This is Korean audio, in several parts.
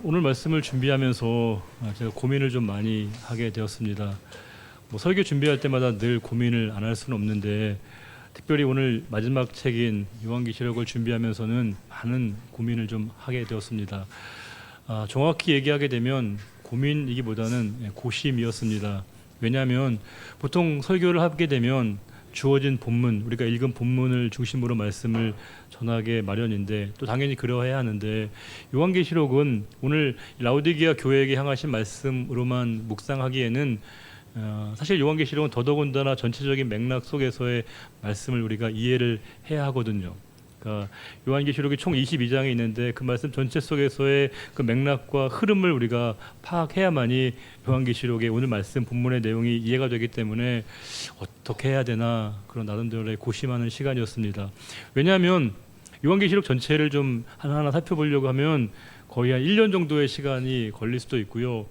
오늘 말씀을 준비하면서 제가 고민을 좀 많이 하게 되었습니다. 설교 준비할 때마다 늘 고민을 안 할 수는 없는데 특별히 오늘 마지막 책인 요한계시록을 준비하면서는 많은 고민을 좀 하게 되었습니다. 정확히 얘기하게 되면 고민이기보다는 고심이었습니다. 왜냐하면 보통 설교를 하게 되면 주어진 본문, 우리가 읽은 본문을 중심으로 말씀을 전하게 마련인데 또 당연히 그러해야 하는데 요한계시록은 오늘 라오디게아 교회에게 향하신 말씀으로만 묵상하기에는 사실 요한계시록은 더더군다나 전체적인 맥락 속에서의 말씀을 우리가 이해를 해야 하거든요. 그러니까 요한계시록이 총 22장이 있는데 그 말씀 전체 속에서의 그 맥락과 흐름을 우리가 파악해야만이 요한계시록의 오늘 말씀 본문의 내용이 이해가 되기 때문에 어떻게 해야 되나 그런 나름대로의 고심하는 시간이었습니다. 왜냐하면 요한계시록 전체를 좀 하나하나 살펴보려고 하면 거의 한 1년 정도의 시간이 걸릴 수도 있고요.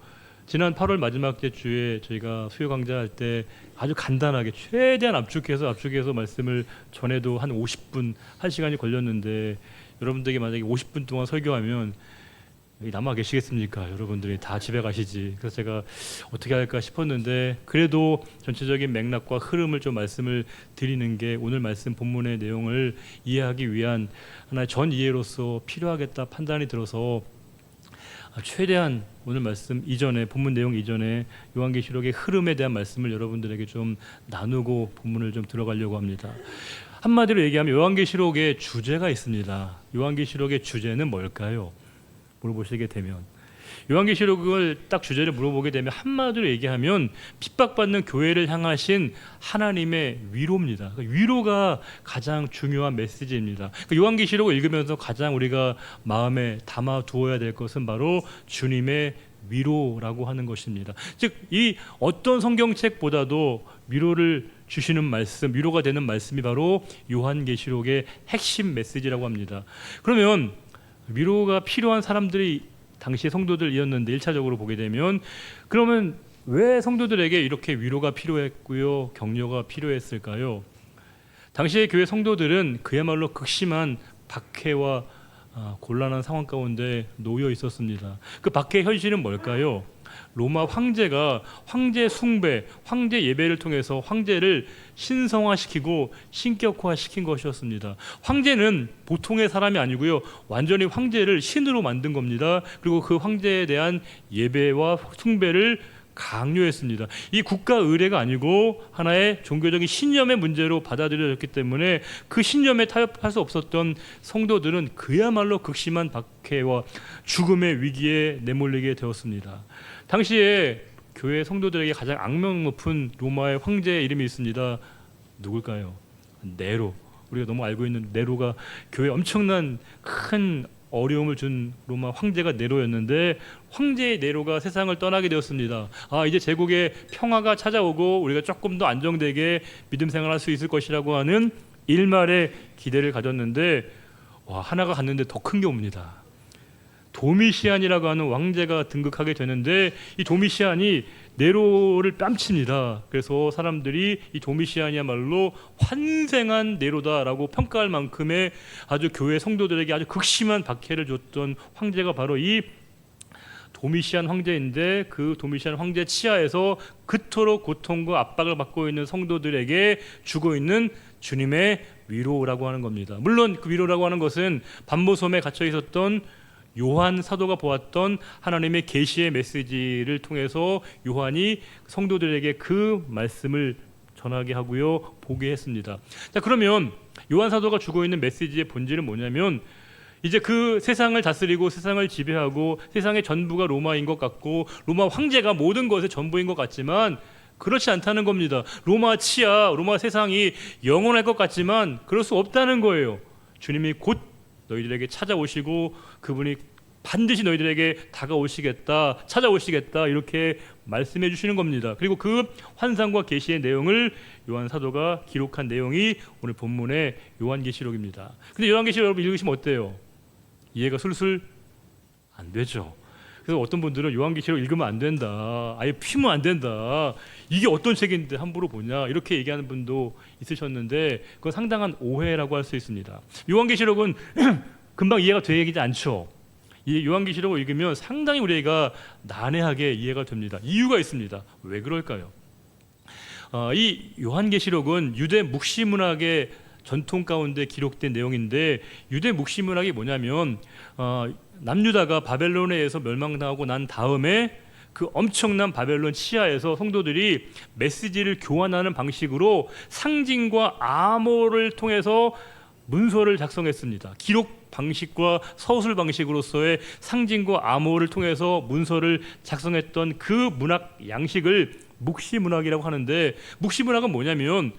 지난 8월 마지막 주에 저희가 수요 강좌할 때 아주 간단하게 최대한 압축해서 말씀을 전해도 한 50분, 1시간이 걸렸는데 여러분들에게 만약에 50분 동안 설교하면 여기 남아 계시겠습니까? 여러분들이 다 집에 가시지. 그래서 제가 어떻게 할까 싶었는데 그래도 전체적인 맥락과 흐름을 좀 말씀을 드리는 게 오늘 말씀 본문의 내용을 이해하기 위한 하나의 전 이해로서 필요하겠다 판단이 들어서 최대한 오늘 말씀 이전에 본문 내용 이전에 요한계시록의 흐름에 대한 말씀을 여러분들에게 좀 나누고 본문을 좀 들어가려고 합니다. 한마디로 얘기하면 요한계시록의 주제가 있습니다. 요한계시록의 주제는 뭘까요? 물어보시게 되면 요한계시록을 딱 주제를 물어보게 되면 한마디로 얘기하면 핍박받는 교회를 향하신 하나님의 위로입니다. 위로가 가장 중요한 메시지입니다. 요한계시록을 읽으면서 가장 우리가 마음에 담아 두어야 될 것은 바로 주님의 위로라고 하는 것입니다. 즉 이 어떤 성경책보다도 위로를 주시는 말씀, 위로가 되는 말씀이 바로 요한계시록의 핵심 메시지라고 합니다. 그러면 위로가 필요한 사람들이 당시 성도들이었는데 1차적으로 보게 되면 그러면 왜 성도들에게 이렇게 위로가 필요했고요, 격려가 필요했을까요? 당시의 교회 성도들은 그야말로 극심한 박해와 곤란한 상황 가운데 놓여 있었습니다. 그 박해의 현실은 뭘까요? 로마 황제가 황제 숭배, 황제 예배를 통해서 황제를 신성화시키고 신격화시킨 것이었습니다. 황제는 보통의 사람이 아니고요, 완전히 황제를 신으로 만든 겁니다. 그리고 그 황제에 대한 예배와 숭배를 강요했습니다. 이 국가 의례가 아니고 하나의 종교적인 신념의 문제로 받아들여졌기 때문에 그 신념에 타협할 수 없었던 성도들은 그야말로 극심한 박해와 죽음의 위기에 내몰리게 되었습니다. 당시에 교회 성도들에게 가장 악명 높은 로마의 황제의 이름이 있습니다. 누굴까요? 네로. 우리가 너무 알고 있는 네로가 교회에 엄청난 큰 어려움을 준 로마 황제가 네로였는데 황제의 네로가 세상을 떠나게 되었습니다. 이제 제국에 평화가 찾아오고 우리가 조금 더 안정되게 믿음 생활할 수 있을 것이라고 하는 일말의 기대를 가졌는데 하나가 갔는데 더 큰 게 옵니다. 도미시안이라고 하는 왕제가 등극하게 되는데 이 도미시안이 네로를 뺨칩니다. 그래서 사람들이 이 도미시안이야말로 환생한 네로다라고 평가할 만큼의 아주 교회 성도들에게 아주 극심한 박해를 줬던 황제가 바로 이 도미시안 황제인데 그 도미시안 황제 치하에서 그토록 고통과 압박을 받고 있는 성도들에게 주고 있는 주님의 위로라고 하는 겁니다. 물론 그 위로라고 하는 것은 반모섬에 갇혀 있었던 요한 사도가 보았던 하나님의 계시의 메시지를 통해서 요한이 성도들에게 그 말씀을 전하게 하고요, 보게 했습니다. 자, 그러면 요한 사도가 주고 있는 메시지의 본질은 뭐냐면 이제 그 세상을 다스리고 세상을 지배하고 세상의 전부가 로마인 것 같고 로마 황제가 모든 것의 전부인 것 같지만 그렇지 않다는 겁니다. 로마 치하, 로마 세상이 영원할 것 같지만 그럴 수 없다는 거예요. 주님이 곧 너희들에게 찾아오시고 그분이 반드시 너희들에게 다가오시겠다, 찾아오시겠다 이렇게 말씀해 주시는 겁니다. 그리고 그 환상과 계시의 내용을 요한 사도가 기록한 내용이 오늘 본문의 요한계시록입니다. 근데 요한계시록 여러분 읽으시면 어때요? 이해가 술술 안 되죠. 그래서 어떤 분들은 요한계시록 읽으면 안 된다, 아예 피면 안 된다, 이게 어떤 책인데 함부로 보냐 이렇게 얘기하는 분도 있으셨는데 그건 상당한 오해라고 할 수 있습니다. 요한계시록은 금방 이해가 되지 않죠. 이 요한계시록을 읽으면 상당히 우리가 난해하게 이해가 됩니다. 이유가 있습니다. 왜 그럴까요? 이 요한계시록은 유대 묵시 문학의 전통 가운데 기록된 내용인데, 유대 묵시 문학이 뭐냐면 남유다가 바벨론에 의해서 멸망당하고 난 다음에 그 엄청난 바벨론 치하에서 성도들이 메시지를 교환하는 방식으로 상징과 암호를 통해서 문서를 작성했습니다. 기록 방식과 서술 방식으로서의 상징과 암호를 통해서 문서를 작성했던 그 문학 양식을 묵시 문학이라고 하는데, 묵시 문학은 뭐냐면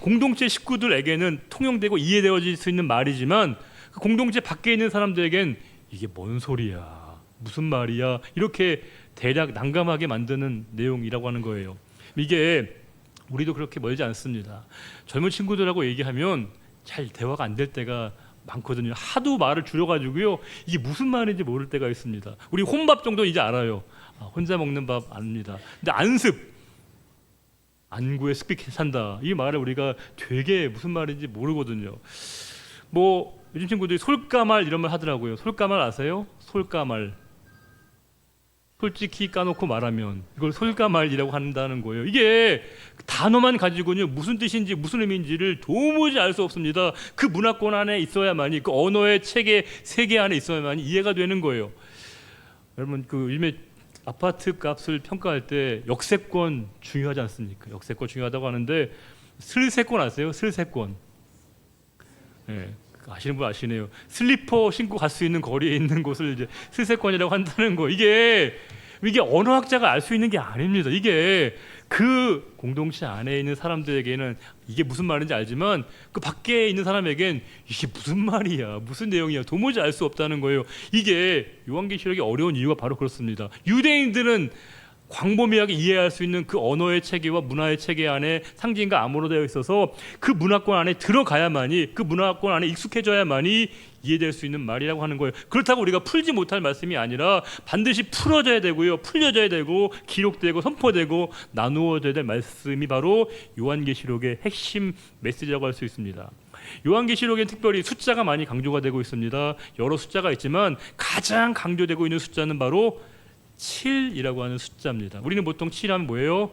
공동체 식구들에게는 통용되고 이해되어질 수 있는 말이지만 그 공동체 밖에 있는 사람들에겐 이게 뭔 소리야, 무슨 말이야, 이렇게 대략 난감하게 만드는 내용이라고 하는 거예요. 이게 우리도 그렇게 멀지 않습니다. 젊은 친구들하고 얘기하면 잘 대화가 안 될 때가 많거든요. 하도 말을 줄여가지고요, 이게 무슨 말인지 모를 때가 있습니다. 우리 혼밥 정도 이제 알아요. 혼자 먹는 밥 압니다. 근데 안구에 습이 산다, 이 말을 우리가 되게 무슨 말인지 모르거든요. 뭐 요즘 친구들이 솔까말 이런 말 하더라고요. 솔까말 아세요? 솔까말. 솔직히 까놓고 말하면 이걸 솔까말이라고 한다는 거예요. 이게 단어만 가지고는 무슨 뜻인지 무슨 의미인지를 도무지 알 수 없습니다. 그 문화권 안에 있어야만이, 그 언어의 체계 세계 안에 있어야만이 이해가 되는 거예요. 여러분, 그 요즘에 아파트 값을 평가할 때 역세권 중요하지 않습니까? 역세권 중요하다고 하는데, 슬세권 아세요? 슬세권. 네, 아시는 분 아시네요. 슬리퍼 신고 갈 수 있는 거리에 있는 곳을 이제 슬세권이라고 한다는 거. 이게 언어학자가 알 수 있는 게 아닙니다. 이게 그 공동체 안에 있는 사람들에게는 이게 무슨 말인지 알지만 그 밖에 있는 사람에겐 이게 무슨 말이야, 무슨 내용이야, 도무지 알 수 없다는 거예요. 이게 요한계시록이 어려운 이유가 바로 그렇습니다. 유대인들은 광범위하게 이해할 수 있는 그 언어의 체계와 문화의 체계 안에 상징과 암호로 되어 있어서 그 문화권 안에 들어가야만이, 그 문화권 안에 익숙해져야만이 이해될 수 있는 말이라고 하는 거예요. 그렇다고 우리가 풀지 못할 말씀이 아니라 반드시 풀어져야 되고요, 풀려져야 되고, 기록되고 선포되고 나누어져야 될 말씀이 바로 요한계시록의 핵심 메시지라고 할 수 있습니다. 요한계시록엔 특별히 숫자가 많이 강조가 되고 있습니다. 여러 숫자가 있지만 가장 강조되고 있는 숫자는 바로 7이라고 하는 숫자입니다. 우리는 보통 7하면 뭐예요?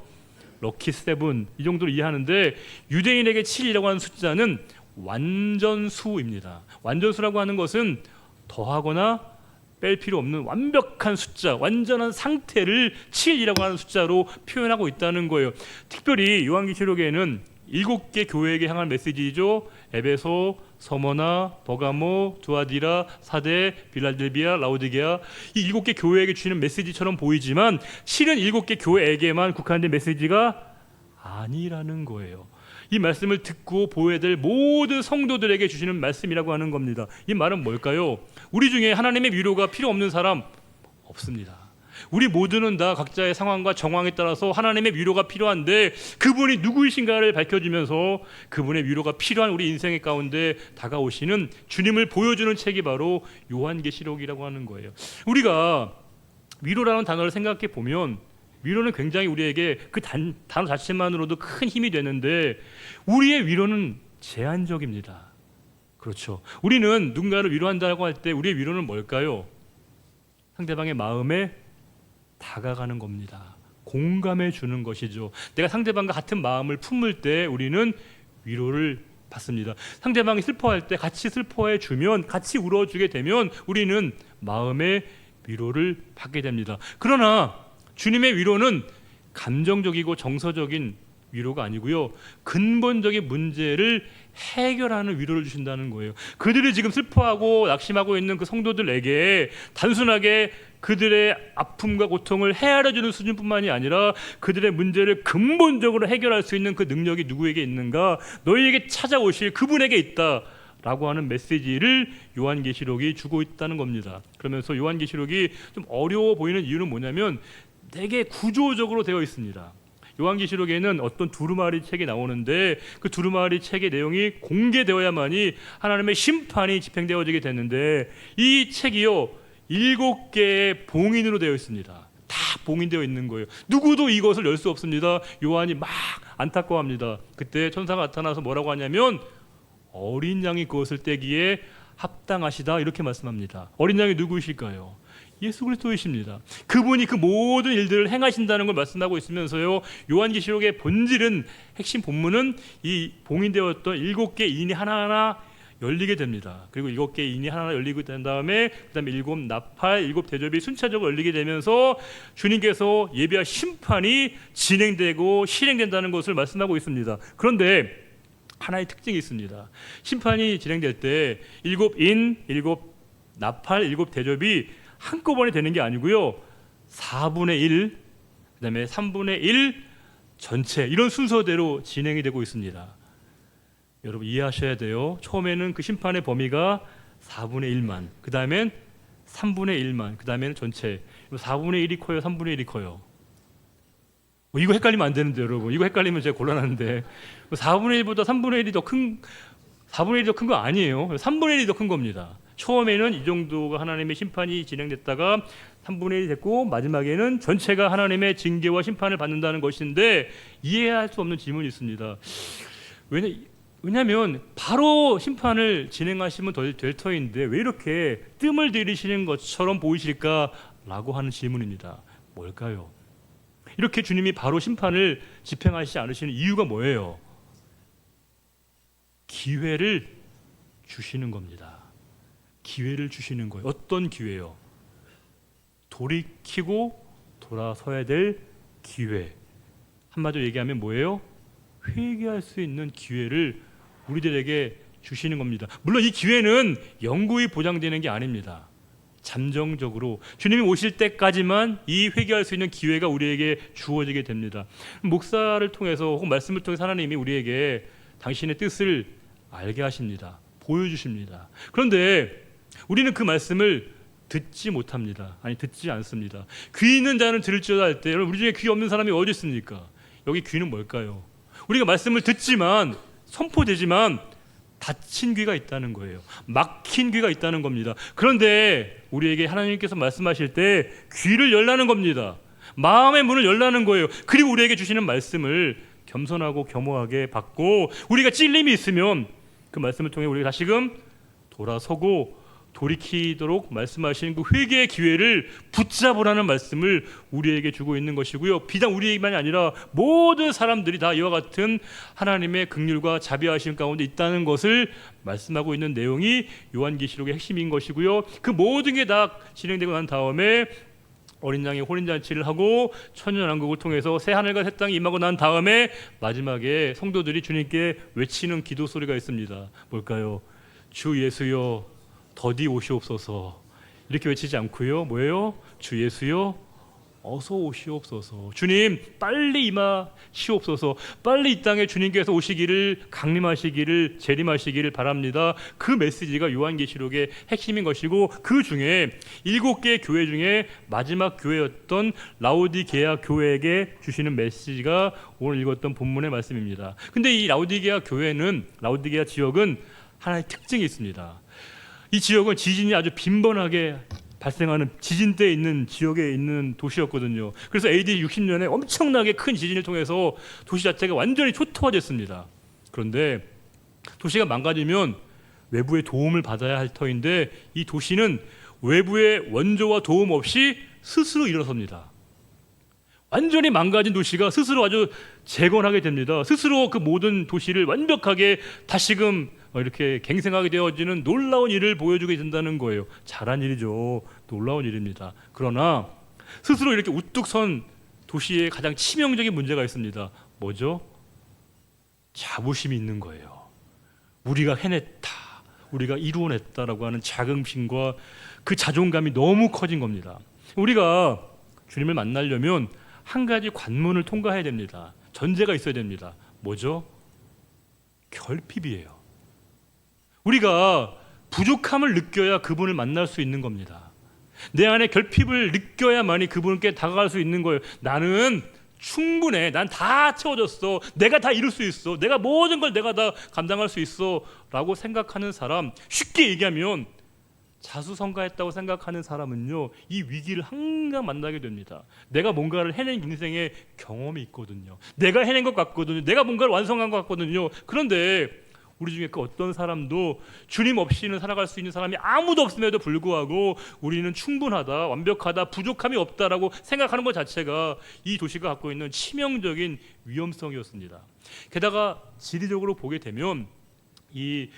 럭키 세븐, 이 정도로 이해하는데, 유대인에게 7이라고 하는 숫자는 완전수입니다. 완전수라고 하는 것은 더하거나 뺄 필요 없는 완벽한 숫자, 완전한 상태를 7이라고 하는 숫자로 표현하고 있다는 거예요. 특별히 요한계시록에는 7개 교회에게 향한 메시지죠. 에베소, 서머나, 버가모, 두아디라, 사데, 빌라델비아, 라오디게아, 이 7개 교회에게 주시는 메시지처럼 보이지만 실은 7개 교회에게만 국한된 메시지가 아니라는 거예요. 이 말씀을 듣고 보여야 될 모든 성도들에게 주시는 말씀이라고 하는 겁니다. 이 말은 뭘까요? 우리 중에 하나님의 위로가 필요 없는 사람 없습니다. 우리 모두는 다 각자의 상황과 정황에 따라서 하나님의 위로가 필요한데, 그분이 누구이신가를 밝혀주면서 그분의 위로가 필요한 우리 인생의 가운데 다가오시는 주님을 보여주는 책이 바로 요한계시록이라고 하는 거예요. 우리가 위로라는 단어를 생각해 보면 위로는 굉장히 우리에게 그 단어 자체만으로도 큰 힘이 되는데, 우리의 위로는 제한적입니다. 그렇죠. 우리는 누군가를 위로한다고 할 때 우리의 위로는 뭘까요? 상대방의 마음에 다가가는 겁니다. 공감해 주는 것이죠. 내가 상대방과 같은 마음을 품을 때 우리는 위로를 받습니다. 상대방이 슬퍼할 때 같이 슬퍼해 주면, 같이 울어주게 되면 우리는 마음의 위로를 받게 됩니다. 그러나 주님의 위로는 감정적이고 정서적인 위로가 아니고요, 근본적인 문제를 해결하는 위로를 주신다는 거예요. 그들이 지금 슬퍼하고 낙심하고 있는 그 성도들에게 단순하게 그들의 아픔과 고통을 헤아려주는 수준뿐만이 아니라 그들의 문제를 근본적으로 해결할 수 있는 그 능력이 누구에게 있는가? 너희에게 찾아오실 그분에게 있다 라고 하는 메시지를 요한계시록이 주고 있다는 겁니다. 그러면서 요한계시록이 좀 어려워 보이는 이유는 뭐냐면 되게 구조적으로 되어 있습니다. 요한계시록에는 어떤 두루마리 책이 나오는데 그 두루마리 책의 내용이 공개되어야만이 하나님의 심판이 집행되어지게 되는데, 이 책이요 7개의 봉인으로 되어 있습니다. 다 봉인되어 있는 거예요. 누구도 이것을 열 수 없습니다. 요한이 막 안타까워합니다. 그때 천사가 나타나서 뭐라고 하냐면, 어린 양이 그것을 떼기에 합당하시다 이렇게 말씀합니다. 어린 양이 누구이실까요? 예수 그리스도이십니다. 그분이 그 모든 일들을 행하신다는 걸 말씀하고 있으면서요, 요한계시록의 본질은, 핵심 본문은 이 봉인되었던 7개 인이 하나하나 열리게 됩니다. 그리고 7개 인이 하나하나 열리게 된 다음에 그 다음에 7 나팔, 7 대접이 순차적으로 열리게 되면서 주님께서 예비할 심판이 진행되고 실행된다는 것을 말씀하고 있습니다. 그런데 하나의 특징이 있습니다. 심판이 진행될 때 7인, 7 나팔, 7 대접이 한꺼번에 되는 게 아니고요, 4분의 1, 그 다음에 3분의 1 전체, 이런 순서대로 진행이 되고 있습니다. 여러분 이해하셔야 돼요. 처음에는 그 심판의 범위가 4분의 1만, 그 다음엔 3분의 1만, 그 다음에는 전체. 4분의 1이 커요, 3분의 1이 커요? 이거 헷갈리면 안 되는데 여러분, 이거 헷갈리면 제가 곤란한데 4분의 1보다 3분의 1이 더 큰, 4분의 1이 더 큰 거 아니에요. 3분의 1이 더 큰 겁니다. 처음에는 이 정도가 하나님의 심판이 진행됐다가 3분의 1이 됐고, 마지막에는 전체가 하나님의 징계와 심판을 받는다는 것인데, 이해할 수 없는 질문이 있습니다. 왜냐하면 바로 심판을 진행하시면 될 터인데 왜 이렇게 뜸을 들이시는 것처럼 보이실까라고 하는 질문입니다. 뭘까요? 이렇게 주님이 바로 심판을 집행하시지 않으시는 이유가 뭐예요? 기회를 주시는 겁니다. 기회를 주시는 거예요. 어떤 기회요? 돌이키고 돌아서야 될 기회. 한마디로 얘기하면 뭐예요? 회개할 수 있는 기회를 우리들에게 주시는 겁니다. 물론 이 기회는 영구히 보장되는 게 아닙니다. 잠정적으로 주님이 오실 때까지만 이 회개할 수 있는 기회가 우리에게 주어지게 됩니다. 목사를 통해서 혹은 말씀을 통해서 하나님이 우리에게 당신의 뜻을 알게 하십니다. 보여주십니다. 그런데 우리는 그 말씀을 듣지 못합니다. 아니, 듣지 않습니다. 귀 있는 자는 들을지어다 할 때, 여러분 우리 중에 귀 없는 사람이 어디 있습니까? 여기 귀는 뭘까요? 우리가 말씀을 듣지만, 선포되지만 닫힌 귀가 있다는 거예요. 막힌 귀가 있다는 겁니다. 그런데 우리에게 하나님께서 말씀하실 때 귀를 열라는 겁니다. 마음의 문을 열라는 거예요. 그리고 우리에게 주시는 말씀을 겸손하고 겸허하게 받고, 우리가 찔림이 있으면 그 말씀을 통해 우리가 다시금 돌아서고 돌이키도록 말씀하시는 그 회개의 기회를 붙잡으라는 말씀을 우리에게 주고 있는 것이고요. 비단 우리만이 아니라 모든 사람들이 다 이와 같은 하나님의 긍휼과 자비하심 가운데 있다는 것을 말씀하고 있는 내용이 요한계시록의 핵심인 것이고요. 그 모든 게 다 진행되고 난 다음에 어린 양의 혼인잔치를 하고 천년왕국을 통해서 새 하늘과 새 땅이 임하고 난 다음에 마지막에 성도들이 주님께 외치는 기도 소리가 있습니다. 뭘까요? 주 예수여 더디 오시옵소서. 이렇게 외치지 않고요, 뭐예요? 주 예수여 어서 오시옵소서. 주님 빨리 임하시옵소서. 빨리 이 땅에 주님께서 오시기를, 강림하시기를, 재림하시기를 바랍니다. 그 메시지가 요한계시록의 핵심인 것이고, 그 중에 7개 교회 중에 마지막 교회였던 라오디게아 교회에게 주시는 메시지가 오늘 읽었던 본문의 말씀입니다. 근데 이 라오디게아 교회는, 라오디게아 지역은 하나의 특징이 있습니다. 이 지역은 지진이 아주 빈번하게 발생하는 지진대에 있는 지역에 있는 도시였거든요. 그래서 AD 60년에 엄청나게 큰 지진을 통해서 도시 자체가 완전히 초토화됐습니다. 그런데 도시가 망가지면 외부의 도움을 받아야 할 터인데, 이 도시는 외부의 원조와 도움 없이 스스로 일어섭니다. 완전히 망가진 도시가 스스로 아주 재건하게 됩니다. 스스로 그 모든 도시를 완벽하게 다시금 이렇게 갱생하게 되어지는 놀라운 일을 보여주게 된다는 거예요. 잘한 일이죠. 놀라운 일입니다. 그러나 스스로 이렇게 우뚝 선 도시에 가장 치명적인 문제가 있습니다. 뭐죠? 자부심이 있는 거예요. 우리가 해냈다, 우리가 이루어냈다라고 하는 자긍심과 그 자존감이 너무 커진 겁니다. 우리가 주님을 만나려면 한 가지 관문을 통과해야 됩니다. 전제가 있어야 됩니다. 뭐죠? 결핍이에요. 우리가 부족함을 느껴야 그분을 만날 수 있는 겁니다. 내 안에 결핍을 느껴야만이 그분께 다가갈 수 있는 거예요. 나는 충분해, 난 다 채워졌어, 내가 다 이룰 수 있어, 내가 모든 걸 내가 다 감당할 수 있어 라고 생각하는 사람, 쉽게 얘기하면 자수성가했다고 생각하는 사람은요, 이 위기를 항상 만나게 됩니다. 내가 뭔가를 해낸 인생의 경험이 있거든요. 내가 해낸 것 같거든요. 내가 뭔가를 완성한 것 같거든요. 그런데 우리 중에 그 어떤 사람도 주님 없이는 살아갈 수 있는 사람이 아무도 없음에도 불구하고 우리는 충분하다, 완벽하다, 부족함이 없다라고 생각하는 것 자체가 이 도시가 갖고 있는 치명적인 위험성이었습니다. 게다가 지리적으로 보게 되면 이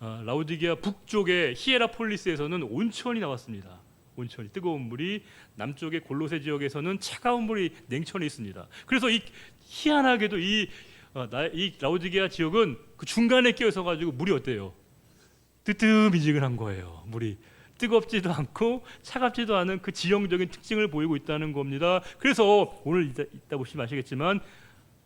라오디게아 북쪽의 히에라폴리스에서는 온천이 나왔습니다. 온천이, 뜨거운 물이, 남쪽의 골로새 지역에서는 차가운 물이, 냉천이 있습니다. 그래서 이 희한하게도 이 라오디게아 지역은 그 중간에 끼어서 가지고 물이 어때요? 뜨뜻미지근한 거예요. 물이 뜨겁지도 않고 차갑지도 않은 그 지형적인 특징을 보이고 있다는 겁니다. 그래서 오늘 이따 보시면 아시겠지만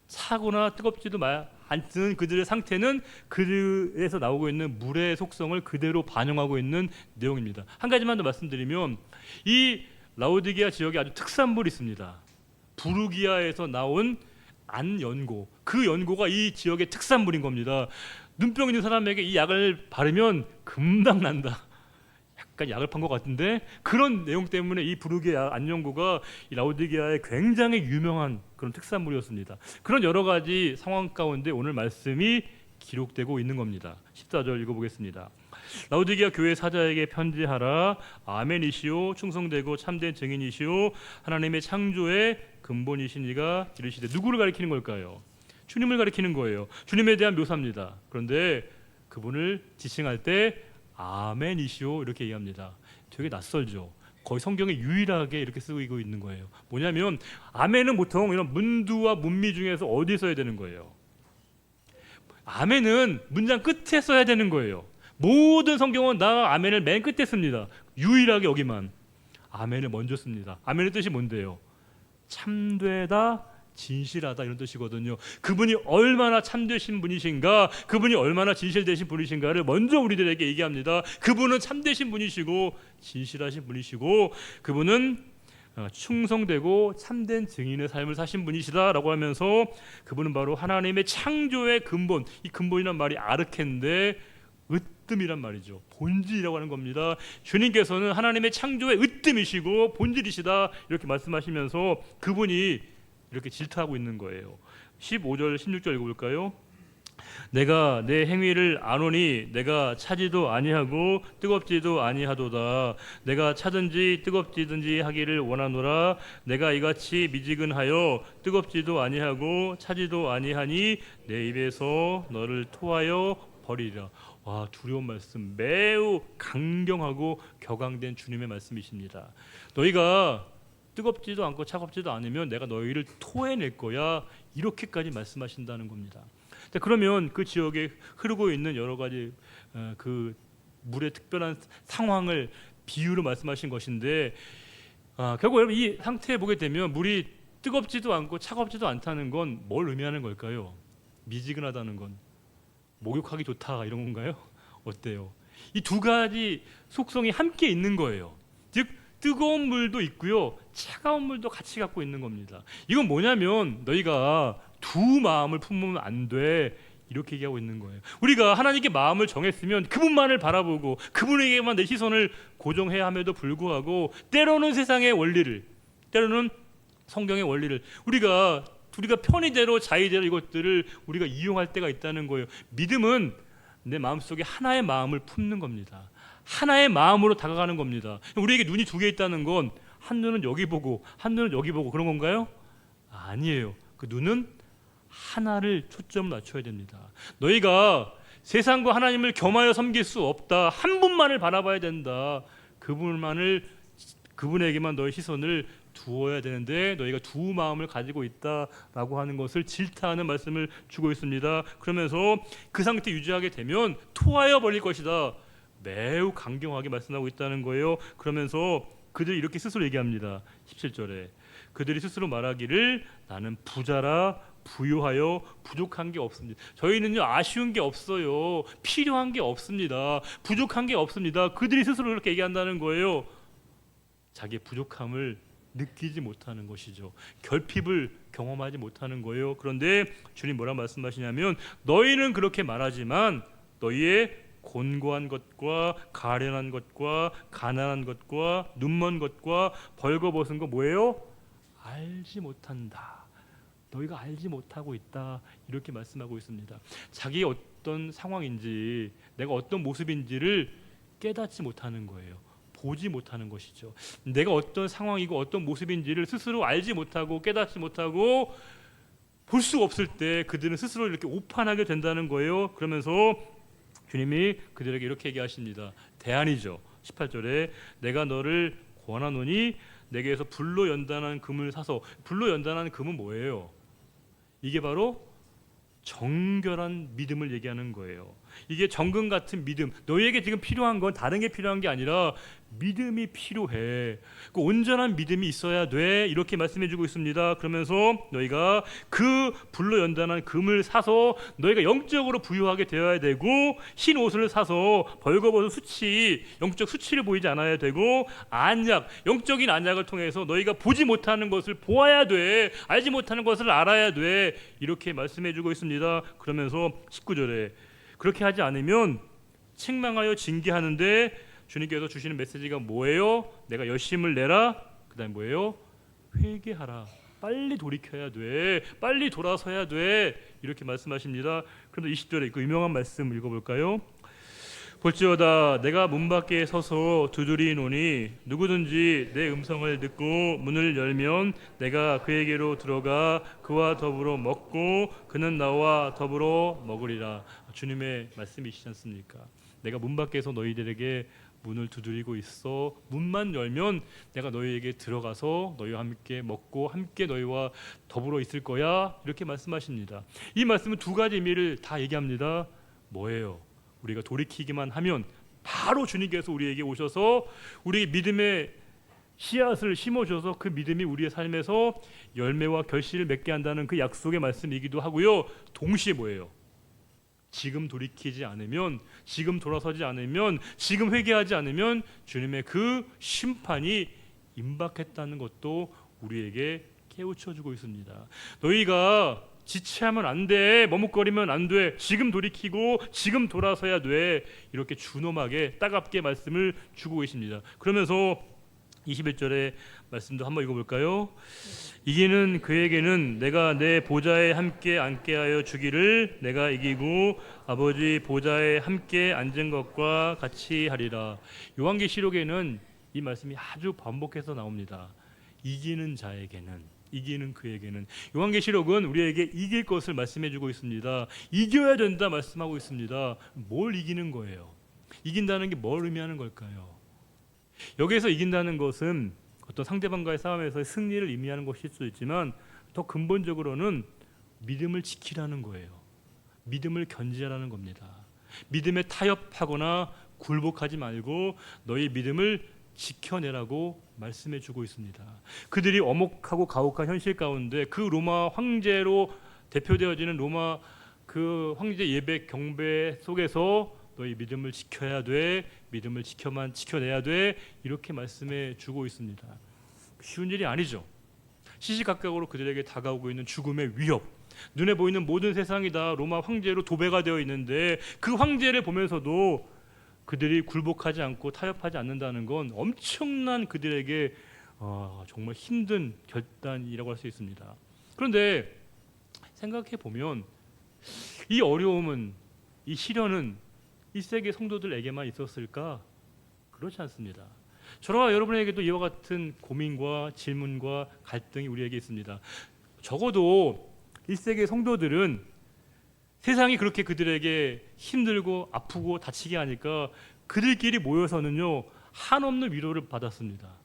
차거나 뜨겁지도 않은 그들의 상태는 그들에서 나오고 있는 물의 속성을 그대로 반영하고 있는 내용입니다. 한 가지만 더 말씀드리면 이 라오디게아 지역에 아주 특산물이 있습니다. 부르기아에서 나온 안연고, 그 연고가 이 지역의 특산물인 겁니다. 눈병 있는 사람에게 이 약을 바르면 금방 난다. 약간 약을 판 것 같은데 그런 내용 때문에 이 부르기아 안연고가 이 라오디게아의 굉장히 유명한 그런 특산물이었습니다. 그런 여러 가지 상황 가운데 오늘 말씀이 기록되고 있는 겁니다. 14절 읽어보겠습니다. 라오디게아 교회 사자에게 편지하라. 아멘이시오, 충성되고 참된 증인이시오, 하나님의 창조의 근본이신 이가 이르시되. 누구를 가리키는 걸까요? 주님을 가리키는 거예요. 주님에 대한 묘사입니다. 그런데 그분을 지칭할 때 아멘이시오 이렇게 얘기합니다. 되게 낯설죠. 거의 성경에 유일하게 이렇게 쓰고 있는 거예요. 뭐냐면 아멘은 보통 이런 문두와 문미 중에서 어디에 써야 되는 거예요? 아멘은 문장 끝에 써야 되는 거예요. 모든 성경은 다 아멘을 맨 끝에 씁니다. 유일하게 여기만 아멘을 먼저 씁니다. 아멘의 뜻이 뭔데요? 참되다, 진실하다 이런 뜻이거든요. 그분이 얼마나 참되신 분이신가, 그분이 얼마나 진실되신 분이신가를 먼저 우리들에게 얘기합니다. 그분은 참되신 분이시고 진실하신 분이시고 그분은 충성되고 참된 증인의 삶을 사신 분이시다라고 하면서 그분은 바로 하나님의 창조의 근본, 이 근본이란 말이 아르케인데 으뜸이란 말이죠. 본질이라고 하는 겁니다. 주님께서는 하나님의 창조의 으뜸이시고 본질이시다 이렇게 말씀하시면서 그분이 이렇게 질타하고 있는 거예요. 15절 16절 읽어볼까요? 내가 내 행위를 아노니 내가 차지도 아니하고 뜨겁지도 아니하도다. 내가 차든지 뜨겁지든지 하기를 원하노라. 내가 이같이 미지근하여 뜨겁지도 아니하고 차지도 아니하니 내 입에서 너를 토하여 버리리라. 와, 두려운 말씀, 매우 강경하고 격앙된 주님의 말씀이십니다. 너희가 뜨겁지도 않고 차갑지도 않으면 내가 너희를 토해낼 거야, 이렇게까지 말씀하신다는 겁니다. 자, 그러면 그 지역에 흐르고 있는 여러 가지 그 물의 특별한 상황을 비유로 말씀하신 것인데 결국 여러분 이 상태에 보게 되면 물이 뜨겁지도 않고 차갑지도 않다는 건 뭘 의미하는 걸까요? 미지근하다는 건 목욕하기 좋다 이런 건가요? 어때요? 이 두 가지 속성이 함께 있는 거예요. 즉 뜨거운 물도 있고요, 차가운 물도 같이 갖고 있는 겁니다. 이건 뭐냐면 너희가 두 마음을 품으면 안 돼, 이렇게 얘기하고 있는 거예요. 우리가 하나님께 마음을 정했으면 그분만을 바라보고 그분에게만 내 시선을 고정해야 함에도 불구하고 때로는 세상의 원리를, 때로는 성경의 원리를 우리가 편의대로 자의대로 이것들을 우리가 이용할 때가 있다는 거예요. 믿음은 내 마음속에 하나의 마음을 품는 겁니다. 하나의 마음으로 다가가는 겁니다. 우리에게 눈이 두 개 있다는 건 한 눈은 여기 보고 한 눈은 여기 보고 그런 건가요? 아니에요. 그 눈은 하나를 초점을 맞춰야 됩니다. 너희가 세상과 하나님을 겸하여 섬길 수 없다. 한 분만을 바라봐야 된다. 그분에게만 너의 시선을 두어야 되는데 너희가 두 마음을 가지고 있다라고 하는 것을 질타하는 말씀을 주고 있습니다. 그러면서 그 상태 유지하게 되면 토하여 버릴 것이다. 매우 강경하게 말씀하고 있다는 거예요. 그러면서 그들이 이렇게 스스로 얘기합니다. 17절에 그들이 스스로 말하기를 나는 부자라 부유하여 부족한 게 없습니다. 저희는요 아쉬운 게 없어요. 필요한 게 없습니다. 부족한 게 없습니다. 그들이 스스로 그렇게 얘기한다는 거예요. 자기의 부족함을 느끼지 못하는 것이죠. 결핍을 경험하지 못하는 거예요. 그런데 주님 뭐라 말씀하시냐면 너희는 그렇게 말하지만 너희의 곤고한 것과 가련한 것과 가난한 것과 눈먼 것과 벌거벗은 거 뭐예요? 알지 못한다. 너희가 알지 못하고 있다. 이렇게 말씀하고 있습니다. 자기의 어떤 상황인지, 내가 어떤 모습인지를 깨닫지 못하는 거예요. 보지 못하는 것이죠. 내가 어떤 상황이고 어떤 모습인지를 스스로 알지 못하고 깨닫지 못하고 볼 수 없을 때 그들은 스스로 이렇게 오판하게 된다는 거예요. 그러면서 주님이 그들에게 이렇게 얘기하십니다. 대안이죠. 18절에 내가 너를 권하노니 내게서 불로 연단한 금을 사서, 불로 연단한 금은 뭐예요? 이게 바로 정결한 믿음을 얘기하는 거예요. 이게 정금 같은 믿음. 너희에게 지금 필요한 건 다른 게 필요한 게 아니라 믿음이 필요해. 그 온전한 믿음이 있어야 돼. 이렇게 말씀해 주고 있습니다. 그러면서 너희가 그 불로 연단한 금을 사서 너희가 영적으로 부유하게 되어야 되고, 흰 옷을 사서 벌거벗은 수치, 영적 수치를 보이지 않아야 되고, 안약, 영적인 안약을 통해서 너희가 보지 못하는 것을 보아야 돼. 알지 못하는 것을 알아야 돼. 이렇게 말씀해 주고 있습니다. 그러면서 19절에 그렇게 하지 않으면 책망하여 징계하는데, 주님께서 주시는 메시지가 뭐예요? 내가 열심을 내라. 그 다음에 뭐예요? 회개하라. 빨리 돌이켜야 돼. 빨리 돌아서야 돼. 이렇게 말씀하십니다. 그런데 20절에 그 유명한 말씀 읽어볼까요? 볼지어다 내가 문 밖에 서서 두드리노니 누구든지 내 음성을 듣고 문을 열면 내가 그에게로 들어가 그와 더불어 먹고 그는 나와 더불어 먹으리라. 주님의 말씀이시지 않습니까? 내가 문 밖에서 너희들에게 문을 두드리고 있어. 문만 열면 내가 너희에게 들어가서 너희와 함께 먹고 함께 너희와 더불어 있을 거야. 이렇게 말씀하십니다. 이 말씀은 두 가지 의미를 다 얘기합니다. 뭐예요? 우리가 돌이키기만 하면 바로 주님께서 우리에게 오셔서 우리의 믿음의 씨앗을 심어줘서 그 믿음이 우리의 삶에서 열매와 결실을 맺게 한다는 그 약속의 말씀이기도 하고요. 동시에 뭐예요? 지금 돌이키지 않으면, 지금 돌아서지 않으면, 지금 회개하지 않으면 주님의 그 심판이 임박했다는 것도 우리에게 깨우쳐주고 있습니다. 너희가 지체하면 안 돼, 머뭇거리면 안 돼, 지금 돌이키고 지금 돌아서야 돼. 이렇게 준엄하게 따갑게 말씀을 주고 계십니다. 그러면서 21절의 말씀도 한번 읽어볼까요? 이기는 그에게는 내가 내 보좌에 함께 앉게 하여 주기를 내가 이기고 아버지 보좌에 함께 앉은 것과 같이 하리라. 요한계시록에는 이 말씀이 아주 반복해서 나옵니다. 이기는 자에게는, 이기는 그에게는. 요한계시록은 우리에게 이길 것을 말씀해 주고 있습니다. 이겨야 된다 말씀하고 있습니다. 뭘 이기는 거예요? 이긴다는 게 뭘 의미하는 걸까요? 여기에서 이긴다는 것은 어떤 상대방과의 싸움에서 승리를 의미하는 것일 수도 있지만 더 근본적으로는 믿음을 지키라는 거예요. 믿음을 견지하라는 겁니다. 믿음에 타협하거나 굴복하지 말고 너희 믿음을 지켜내라고 말씀해 주고 있습니다. 그들이 엄혹하고 가혹한 현실 가운데 그 로마 황제로 대표되어지는 로마 그 황제 예배 경배 속에서 너희 믿음을 지켜야 돼. 믿음을 지켜내야 돼. 이렇게 말씀해 주고 있습니다. 쉬운 일이 아니죠. 시시각각으로 그들에게 다가오고 있는 죽음의 위협, 눈에 보이는 모든 세상이 다 로마 황제로 도배가 되어 있는데 그 황제를 보면서도 그들이 굴복하지 않고 타협하지 않는다는 건 엄청난 그들에게 정말 힘든 결단이라고 할 수 있습니다. 그런데 생각해 보면 이 어려움은, 이 시련은 1세기 성도들에게만 있었을까? 그렇지 않습니다. 저와 여러분에게도 이와 같은 고민과 질문과 갈등이 우리에게 있습니다. 적어도 1세기 성도들은 세상이 그렇게 그들에게 힘들고 아프고 다치게 하니까 그들끼리 모여서는요 한없는 위로를 받았습니다.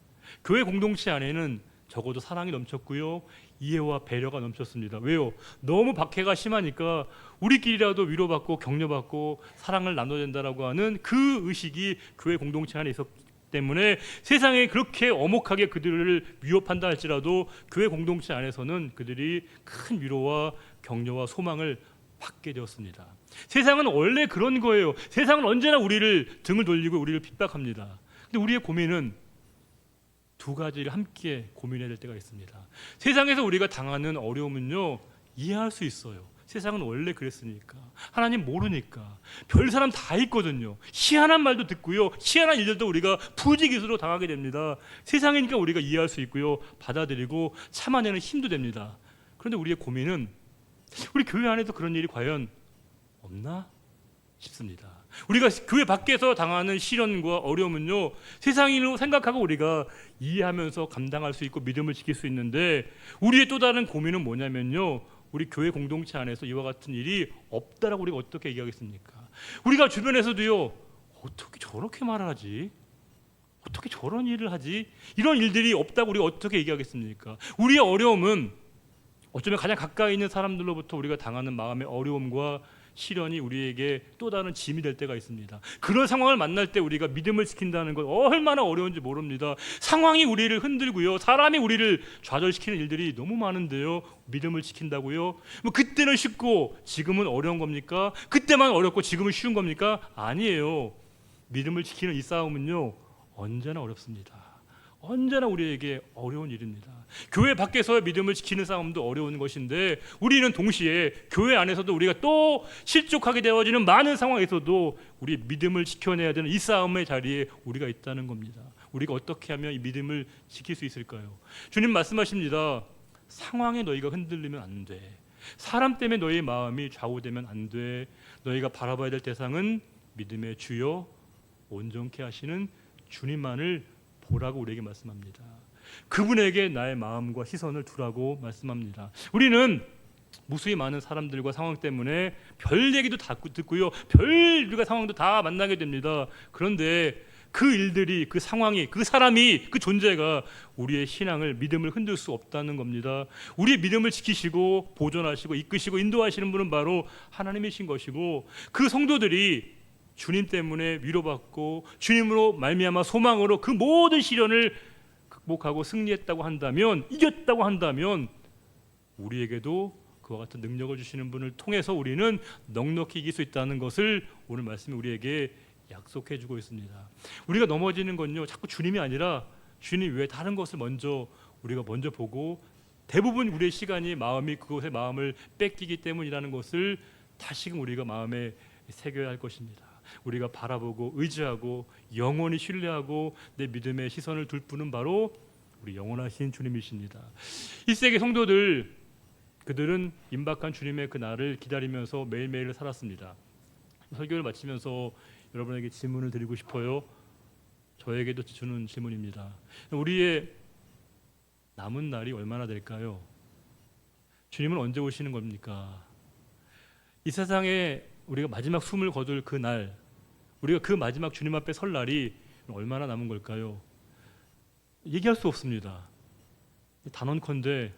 교회 공동체 안에는 적어도 사랑이 넘쳤고요, 이해와 배려가 넘쳤습니다. 왜요? 너무 박해가 심하니까 우리끼리라도 위로받고 격려받고 사랑을 나눠야 된다라고 하는 그 의식이 교회 공동체 안에 있었기 때문에 세상에 그렇게 엄혹하게 그들을 위협한다 할지라도 교회 공동체 안에서는 그들이 큰 위로와 격려와 소망을 받게 되었습니다. 세상은 원래 그런 거예요. 세상은 언제나 우리를 등을 돌리고 우리를 핍박합니다. 근데 우리의 고민은 두 가지를 함께 고민해야 될 때가 있습니다. 세상에서 우리가 당하는 어려움은요 이해할 수 있어요. 세상은 원래 그랬으니까, 하나님 모르니까. 별 사람 다 있거든요. 희한한 말도 듣고요, 희한한 일들도 우리가 부지기수로 당하게 됩니다. 세상이니까 우리가 이해할 수 있고요, 받아들이고 참아내는 힘도 됩니다. 그런데 우리의 고민은 우리 교회 안에도 그런 일이 과연 없나? 싶습니다. 우리가 교회 밖에서 당하는 시련과 어려움은요, 세상인으로 생각하고 우리가 이해하면서 감당할 수 있고 믿음을 지킬 수 있는데, 우리의 또 다른 고민은 뭐냐면요, 우리 교회 공동체 안에서 이와 같은 일이 없다라고 우리가 어떻게 얘기하겠습니까? 우리가 주변에서도요, 어떻게 저렇게 말을 하지? 어떻게 저런 일을 하지? 이런 일들이 없다고 우리가 어떻게 얘기하겠습니까? 우리의 어려움은 어쩌면 가장 가까이 있는 사람들로부터 우리가 당하는 마음의 어려움과 시련이 우리에게 또 다른 짐이 될 때가 있습니다. 그런 상황을 만날 때 우리가 믿음을 지킨다는 것 얼마나 어려운지 모릅니다. 상황이 우리를 흔들고요, 사람이 우리를 좌절시키는 일들이 너무 많은데요, 믿음을 지킨다고요? 뭐 그때는 쉽고 지금은 어려운 겁니까? 그때만 어렵고 지금은 쉬운 겁니까? 아니에요. 믿음을 지키는 이 싸움은요, 언제나 어렵습니다. 언제나 우리에게 어려운 일입니다. 교회 밖에서의 믿음을 지키는 싸움도 어려운 것인데, 우리는 동시에 교회 안에서도 우리가 또 실족하게 되어지는 많은 상황에서도 우리 믿음을 지켜내야 되는 이 싸움의 자리에 우리가 있다는 겁니다. 우리가 어떻게 하면 이 믿음을 지킬 수 있을까요? 주님 말씀하십니다. 상황에 너희가 흔들리면 안 돼. 사람 때문에 너희 마음이 좌우되면 안 돼. 너희가 바라봐야 될 대상은 믿음의 주요 온전케 하시는 주님만을 보라고 우리에게 말씀합니다. 그분에게 나의 마음과 시선을 두라고 말씀합니다. 우리는 무수히 많은 사람들과 상황 때문에 별 얘기도 다 듣고요, 별 우리가 상황도 다 만나게 됩니다. 그런데 그 일들이, 그 상황이, 그 사람이, 그 존재가 우리의 신앙을, 믿음을 흔들 수 없다는 겁니다. 우리의 믿음을 지키시고 보존하시고 이끄시고 인도하시는 분은 바로 하나님이신 것이고, 그 성도들이 주님 때문에 위로받고 주님으로 말미암아 소망으로 그 모든 시련을 극복하고 승리했다고 한다면, 이겼다고 한다면, 우리에게도 그와 같은 능력을 주시는 분을 통해서 우리는 넉넉히 이길 수 있다는 것을 오늘 말씀이 우리에게 약속해 주고 있습니다. 우리가 넘어지는 건요, 자꾸 주님이 아니라 주님 외에 다른 것을 우리가 먼저 보고, 대부분 우리의 시간이, 마음이 그것의 마음을 뺏기기 때문이라는 것을 다시금 우리가 마음에 새겨야 할 것입니다. 우리가 바라보고 의지하고 영원히 신뢰하고 내 믿음의 시선을 둘 분은 바로 우리 영원하신 주님이십니다. 1세기 성도들, 그들은 임박한 주님의 그 날을 기다리면서 매일매일 살았습니다. 설교를 마치면서 여러분에게 질문을 드리고 싶어요. 저에게도 주는 질문입니다. 우리의 남은 날이 얼마나 될까요? 주님은 언제 오시는 겁니까? 이 세상에 우리가 마지막 숨을 거둘 그 날, 우리가 그 마지막 주님 앞에 설 날이 얼마나 남은 걸까요? 얘기할 수 없습니다. 단언컨대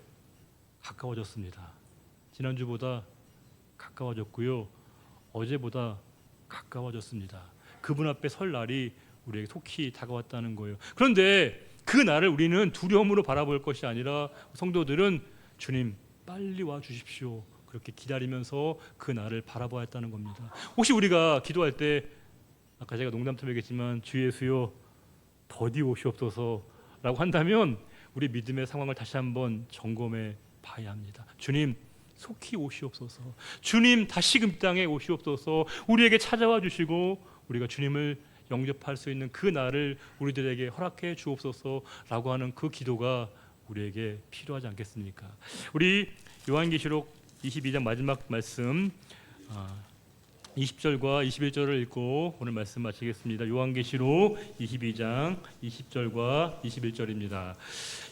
가까워졌습니다. 지난주보다 가까워졌고요, 어제보다 가까워졌습니다. 그분 앞에 설 날이 우리에게 속히 다가왔다는 거예요. 그런데 그 날을 우리는 두려움으로 바라볼 것이 아니라, 성도들은 주님 빨리 와 주십시오, 그렇게 기다리면서 그 날을 바라봐야 했다는 겁니다. 혹시 우리가 기도할 때, 아까 제가 농담처럼 얘기했지만 주 예수여 더디 오시옵소서라고 한다면, 우리 믿음의 상황을 다시 한번 점검해 봐야 합니다. 주님 속히 오시옵소서, 주님 다시금 땅에 오시옵소서, 우리에게 찾아와 주시고 우리가 주님을 영접할 수 있는 그 날을 우리들에게 허락해 주옵소서라고 하는 그 기도가 우리에게 필요하지 않겠습니까? 우리 요한계시록 22장 마지막 말씀 20절과 21절을 읽고 오늘 말씀 마치겠습니다. 요한계시록 22장 20절과 21절입니다.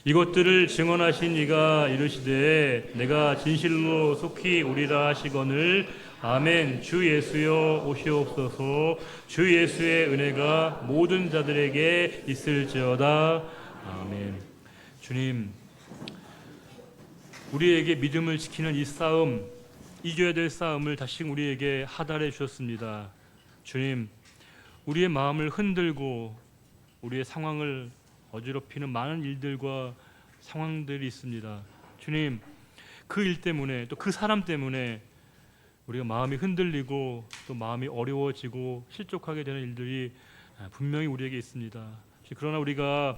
이것들을 증언하신 이가 이르시되 내가 진실로 속히 오리라 하시거늘 아멘. 주 예수여 오시옵소서. 주 예수의 은혜가 모든 자들에게 있을지어다. 아멘. 주님, 우리에게 믿음을 지키는 이 싸움, 이겨야 될 싸움을 다시 우리에게 하달해 주셨습니다. 주님, 우리의 마음을 흔들고 우리의 상황을 어지럽히는 많은 일들과 상황들이 있습니다. 주님, 그 일 때문에, 또 그 사람 때문에 우리가 마음이 흔들리고 또 마음이 어려워지고 실족하게 되는 일들이 분명히 우리에게 있습니다. 그러나 우리가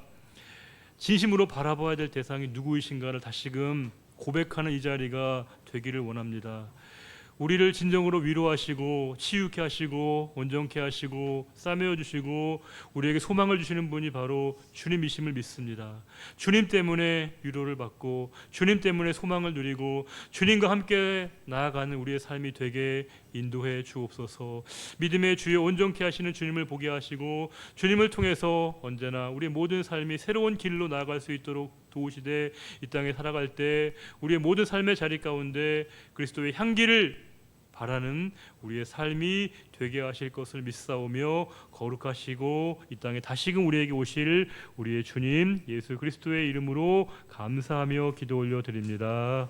진심으로 바라봐야 될 대상이 누구이신가를 다시금 고백하는 이 자리가 되기를 원합니다. 우리를 진정으로 위로하시고 치유케 하시고 온전케 하시고 싸매어 주시고 우리에게 소망을 주시는 분이 바로 주님이심을 믿습니다. 주님 때문에 위로를 받고 주님 때문에 소망을 누리고 주님과 함께 나아가는 우리의 삶이 되게 인도해 주옵소서. 믿음의 주여 온전케 하시는 주님을 보게 하시고 주님을 통해서 언제나 우리의 모든 삶이 새로운 길로 나아갈 수 있도록 도우시되 이 땅에 살아갈 때 우리의 모든 삶의 자리 가운데 그리스도의 향기를 바라는 우리의 삶이 되게 하실 것을 믿사오며 거룩하시고 이 땅에 다시금 우리에게 오실 우리의 주님 예수 그리스도의 이름으로 감사하며 기도 올려드립니다.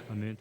아멘.